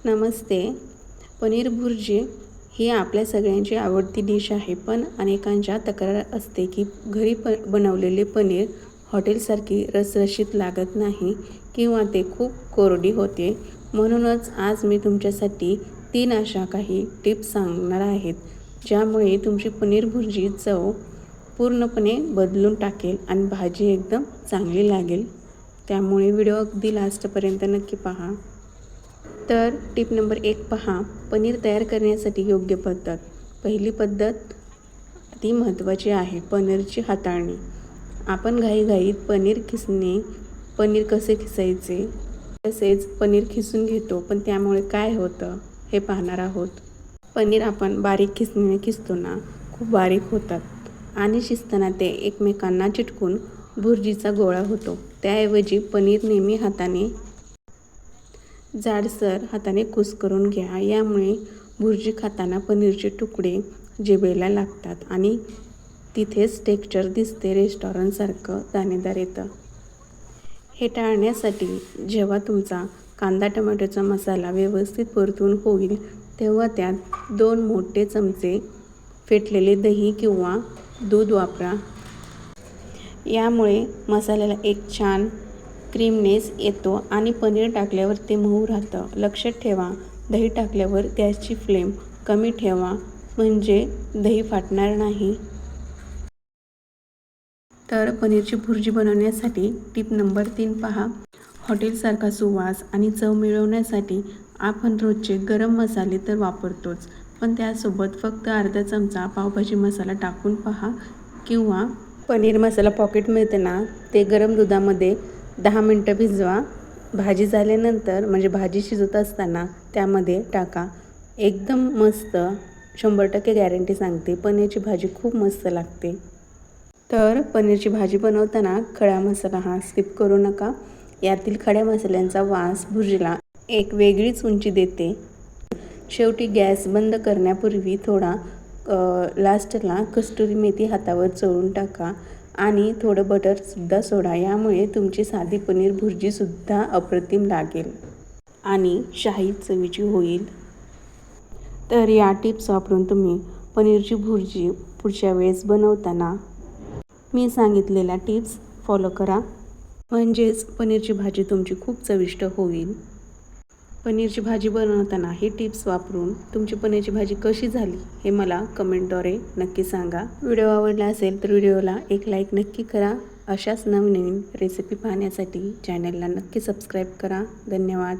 नमस्ते. पनीर भुर्जी ही आपल्या सगळ्यांची आवडती डिश आहे. पण अनेकांच्या तक्रार असते की घरी बनवलेले पनीर हॉटेलसारखी रसरशीत लागत नाही किंवा ते खूप कोरडी होते. म्हणूनच आज मी तुमच्यासाठी 3 अशा काही टिप्स सांगणार आहेत, ज्यामुळे तुमची पनीर भुर्जी चव पूर्णपणे बदलून टाकेल आणि भाजी एकदम चांगली लागेल. त्यामुळे व्हिडिओ अगदी लास्टपर्यंत नक्की पहा. तर टिप नंबर 1 पहा. पनीर तयार करण्यासाठी योग्य पद्धत. पहिली पद्धत ती महत्त्वाची आहे, पनीरची हाताळणी. आपण घाईघाईत पनीर कसे खिसायचे, तसेच पनीर खिसून घेतो, पण त्यामुळे काय होतं हे पाहणार आहोत. पनीर आपण बारीक खिसतो ना, खूप बारीक होतात आणि शिजताना ते एकमेकांना चिटकून भुर्जीचा गोळा होतो. त्याऐवजी पनीर नेहमी जाडसर हाताने कुस्करून घ्या. यामुळे भुर्जी खाताना पनीरचे तुकडे जिभेला लागतात आणि तिथेच टेक्स्चर दिसते रेस्टॉरंटसारखं दाणेदार येतं. हे टाळण्यासाठी जेव्हा तुमचा कांदा टोमॅटोचा मसाला व्यवस्थित परतून होईल, तेव्हा त्यात 2 मोठे चमचे फेटलेले दही किंवा दूध वापरा. यामुळे मसाल्याला एक छान क्रीमनेस येतो आणि पनीर टाकल्यावर ते मऊ राहतं. लक्षात ठेवा, दही टाकल्यावर गॅसची फ्लेम कमी ठेवा, म्हणजे दही फाटणार नाही. तर पनीरची भुर्जी बनवण्यासाठी टिप नंबर 3 पहा. हॉटेलसारखा सुवास आणि चव मिळवण्यासाठी आपण रोजचे गरम मसाले तर वापरतोच, पण त्यासोबत फक्त अर्धा चमचा पावभाजी मसाला टाकून पहा किंवा पनीर मसाला पॉकेट मिळतं ना, ते गरम दुधामध्ये 10 मिनटं भिजवा. भाजी झाल्यानंतर म्हणजे भाजी शिजत असताना त्यामध्ये टाका. एकदम मस्त, 100% गॅरंटी सांगते, पनीरची भाजी खूप मस्त लागते. तर पनीरची भाजी बनवताना खडा मसाला हा स्किप करू नका. यातील खड्या मसाल्यांचा वास भुर्जीला एक वेगळीच उंची देते. शेवटी गॅस बंद करण्यापूर्वी थोडा लास्टला कस्तुरी मेथी हातावर चोळून टाका आणि थोडं बटरसुद्धा सोडा. यामुळे तुमची साधी पनीर भुर्जीसुद्धा अप्रतिम लागेल आणि शाही चवीची होईल. तर या टिप्स वापरून तुम्ही पनीरची भुर्जी पुढच्या वेळेस बनवताना मी सांगितलेल्या टिप्स फॉलो करा, म्हणजेच पनीरची भाजी तुमची खूप चविष्ट होईल. पनीरची भाजी बनवताना ही टिप्स वापरून तुमची पनीरची भाजी कशी झाली हे मला कमेंटद्वारे नक्की सांगा. व्हिडिओ आवडला असेल तर व्हिडिओला एक लाईक नक्की करा. अशाच नवनवीन रेसिपी पाहण्यासाठी चॅनलला नक्की सबस्क्राईब करा. धन्यवाद.